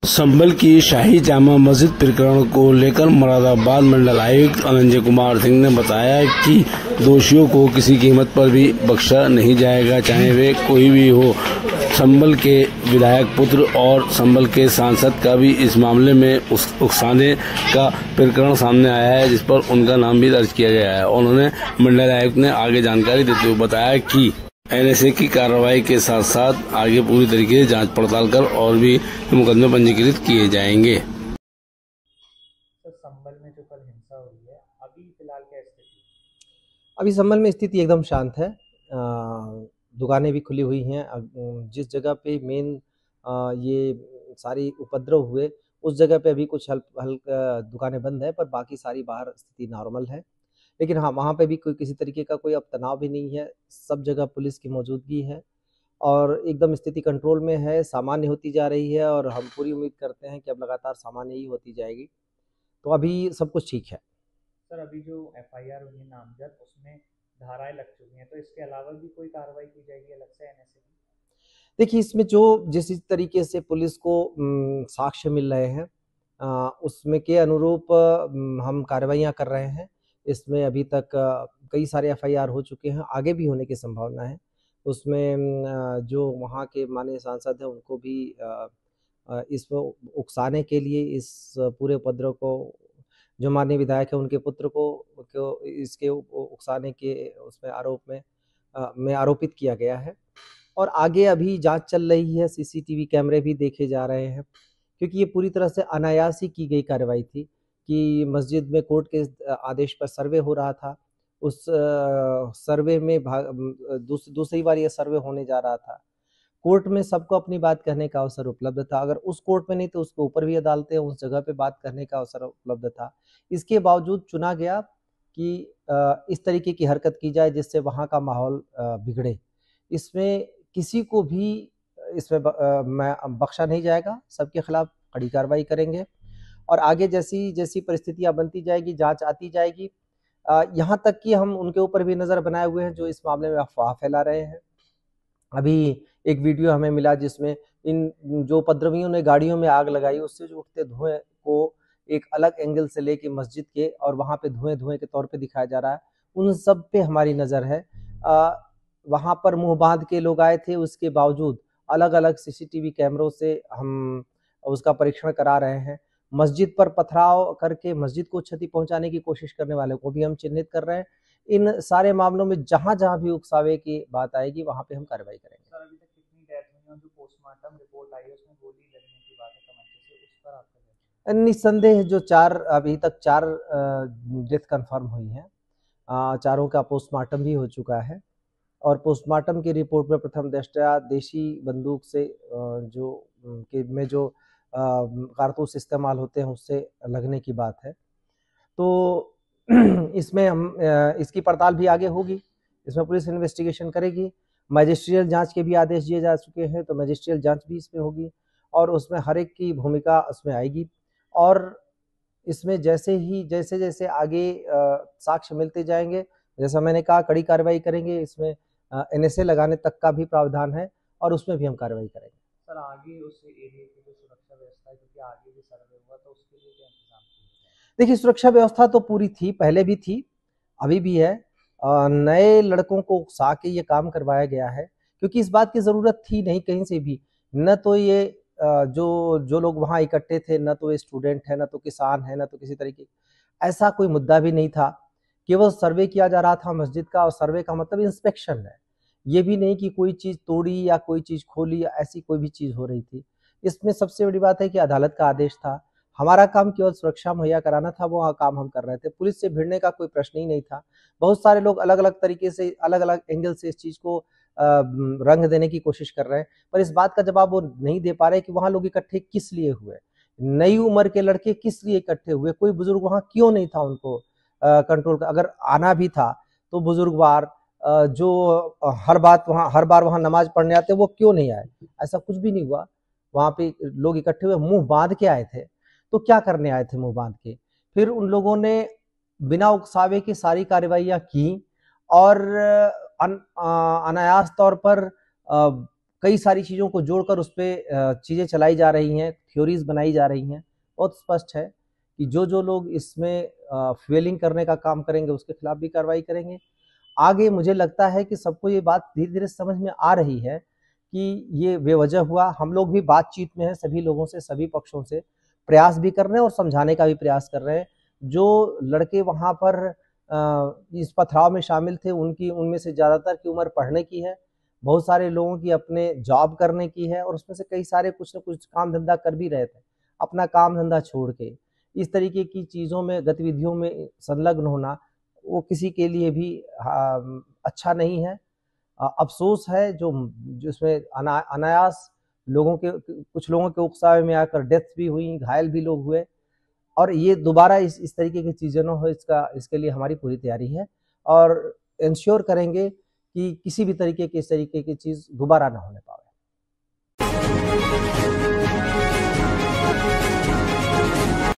संभल की शाही जामा मस्जिद प्रकरण को लेकर मुरादाबाद मंडल आयुक्त अनंजय कुमार सिंह ने बताया कि दोषियों को किसी कीमत पर भी बख्शा नहीं जाएगा, चाहे वे कोई भी हो। संभल के विधायक पुत्र और संभल के सांसद का भी इस मामले में उकसाने का प्रकरण सामने आया है, जिस पर उनका नाम भी दर्ज किया गया है। उन्होंने मंडल आयुक्त ने आगे जानकारी देते हुए बताया कि एनएसए की कार्रवाई के साथ साथ आगे पूरी तरीके से जांच पड़ताल कर और भी मुकदमे पंजीकृत किए जाएंगे। संभल में जो कल हिंसा हुई है, अभी फिलहाल क्या स्थिति? अभी संभल में स्थिति एकदम शांत है। दुकानें भी खुली हुई हैं। जिस जगह पे मेन ये सारी उपद्रव हुए उस जगह पे अभी कुछ हल्का दुकानें बंद है, पर बाकी सारी बाहर स्थिति नॉर्मल है। लेकिन हाँ, वहाँ पे भी कोई किसी तरीके का कोई अब तनाव भी नहीं है। सब जगह पुलिस की मौजूदगी है और एकदम स्थिति कंट्रोल में है, सामान्य होती जा रही है और हम पूरी उम्मीद करते हैं कि अब लगातार सामान्य ही होती जाएगी। तो अभी सब कुछ ठीक है। सर, अभी जो एफआईआर हुई है नामजद, उसमें धाराएं लग चुकी हैं, तो इसके अलावा भी कोई कार्रवाई की जाएगी अलग से एनएसए की? देखिए, इसमें जो जिस तरीके से पुलिस को साक्ष्य मिल रहे हैं उसमें के अनुरूप हम कार्रवाइयाँ कर रहे हैं। इसमें अभी तक कई सारे एफआईआर हो चुके हैं, आगे भी होने की संभावना है। उसमें जो वहाँ के माननीय सांसद हैं उनको भी इसको उकसाने के लिए, इस पूरे उपद्रव को, जो माननीय विधायक है उनके पुत्र को इसके उकसाने के उसमें आरोप में आरोपित किया गया है। और आगे अभी जांच चल रही है, सीसीटीवी कैमरे भी देखे जा रहे हैं, क्योंकि ये पूरी तरह से अनायास ही की गई कार्रवाई थी कि मस्जिद में कोर्ट के आदेश पर सर्वे हो रहा था। उस सर्वे में दूसरी बार ये सर्वे होने जा रहा था। कोर्ट में सबको अपनी बात कहने का अवसर उपलब्ध था। अगर उस कोर्ट में नहीं तो उसके ऊपर भी अदालतें, उस जगह पे बात करने का अवसर उपलब्ध था। इसके बावजूद चुना गया कि इस तरीके की हरकत की जाए जिससे वहाँ का माहौल बिगड़े। इसमें किसी को भी इसमें बख्शा नहीं जाएगा। सबके खिलाफ कड़ी कार्रवाई करेंगे और आगे जैसी जैसी परिस्थितियां बनती जाएगी, जांच आती जाएगी। यहाँ तक कि हम उनके ऊपर भी नज़र बनाए हुए हैं जो इस मामले में अफवाह फैला रहे हैं। अभी एक वीडियो हमें मिला जिसमें इन जो उपद्रवियों ने गाड़ियों में आग लगाई, उससे जो उठते धुएं को एक अलग एंगल से लेके मस्जिद के और वहाँ पे धुएं के तौर पे दिखाया जा रहा है। उन सब पे हमारी नज़र है। वहाँ पर मुंह बांध के लोग आए थे, उसके बावजूद अलग अलग सीसीटीवी कैमरों से हम उसका परीक्षण करा रहे हैं। मस्जिद पर पथराव करके मस्जिद को क्षति पहुंचाने की कोशिश करने वाले को भी हम चिन्हित कर रहे हैं। इन सारे मामलों में जहां जहां भी उकसावे की बात आएगी वहां पे हम कार्रवाई करेंगे। सर, अभी तक कितनी डेथ हुई है? जो पोस्टमार्टम रिपोर्ट आई है उसमें गोली लगने की बात है तमंचे से, उस पर आपका निस्संदेह जो अभी तक चार डेथ कंफर्म हुई हैं, चारों का पोस्टमार्टम भी हो चुका है और पोस्टमार्टम की रिपोर्ट में प्रथम दृष्टया देशी बंदूक से जो कारतूस इस्तेमाल होते हैं उससे लगने की बात है। तो इसमें हम इसकी पड़ताल भी आगे होगी। इसमें पुलिस इन्वेस्टिगेशन करेगी। मैजिस्ट्रियल जांच के भी आदेश दिए जा चुके हैं, तो मैजिस्ट्रियल जांच भी इसमें होगी और उसमें हर एक की भूमिका उसमें आएगी। और इसमें जैसे जैसे आगे साक्ष्य मिलते जाएंगे, जैसा मैंने कहा, कड़ी कार्रवाई करेंगे। इसमें एनएसए लगाने तक का भी प्रावधान है और उसमें भी हम कार्रवाई करेंगे। सर, आगे उस एरिया की जो सुरक्षा व्यवस्था है, क्योंकि आगे भी सर्वे हुआ, तो उसके लिए क्या इंतजाम किए? देखिए, सुरक्षा व्यवस्था तो पूरी थी, पहले भी थी, अभी भी है। नए लड़कों को उकसा के ये काम करवाया गया है क्योंकि इस बात की ज़रूरत थी नहीं कहीं से भी। न तो ये जो लोग वहाँ इकट्ठे थे, न तो ये स्टूडेंट है, न तो किसान है, न तो किसी तरीके ऐसा कोई मुद्दा भी नहीं था। केवल सर्वे किया जा रहा था मस्जिद का और सर्वे का मतलब इंस्पेक्शन है। ये भी नहीं कि कोई चीज़ तोड़ी या कोई चीज़ खोली या ऐसी कोई भी चीज़ हो रही थी। इसमें सबसे बड़ी बात है कि अदालत का आदेश था। हमारा काम केवल सुरक्षा मुहैया कराना था, वो काम हम कर रहे थे। पुलिस से भिड़ने का कोई प्रश्न ही नहीं था। बहुत सारे लोग अलग अलग तरीके से, अलग अलग एंगल से इस चीज़ को रंग देने की कोशिश कर रहे हैं, पर इस बात का जवाब वो नहीं दे पा रहे कि वहाँ लोग इकट्ठे किस लिए हुए, नई उम्र के लड़के किस लिए इकट्ठे हुए, कोई बुजुर्ग वहाँ क्यों नहीं था उनको कंट्रोल का। अगर आना भी था तो बुजुर्गवार जो हर बार वहाँ नमाज पढ़ने आते, वो क्यों नहीं आए? ऐसा कुछ भी नहीं हुआ। वहाँ पे लोग इकट्ठे हुए, मुंह बांध के आए थे। तो क्या करने आए थे मुंह बांध के? फिर उन लोगों ने बिना उकसावे की सारी कार्रवाइयाँ की और अनायास तौर पर कई सारी चीज़ों को जोड़कर उस पर चीज़ें चलाई जा रही हैं, थ्योरीज बनाई जा रही हैं। बहुत स्पष्ट है कि जो लोग इसमें फ्यूलिंग करने का काम करेंगे उसके खिलाफ भी कार्रवाई करेंगे। आगे मुझे लगता है कि सबको ये बात धीरे धीरे समझ में आ रही है कि ये बेवजह हुआ। हम लोग भी बातचीत में हैं सभी लोगों से, सभी पक्षों से प्रयास भी कर रहे हैं और समझाने का भी प्रयास कर रहे हैं। जो लड़के वहाँ पर इस पथराव में शामिल थे उनमें से ज़्यादातर की उम्र पढ़ने की है, बहुत सारे लोगों की अपने जॉब करने की है और उसमें से कई सारे कुछ न कुछ काम धंधा कर भी रहे थे। अपना काम धंधा छोड़ के इस तरीके की चीज़ों में, गतिविधियों में संलग्न होना वो किसी के लिए भी अच्छा नहीं है। अफ़सोस है जो इसमें अनायास कुछ लोगों के उकसावे में आकर डेथ भी हुई, घायल भी लोग हुए और ये दोबारा इस तरीके की चीज़ें न हो, इसके लिए हमारी पूरी तैयारी है और इंश्योर करेंगे कि किसी भी तरीके की इस तरीके की चीज़ दोबारा ना होने पाए।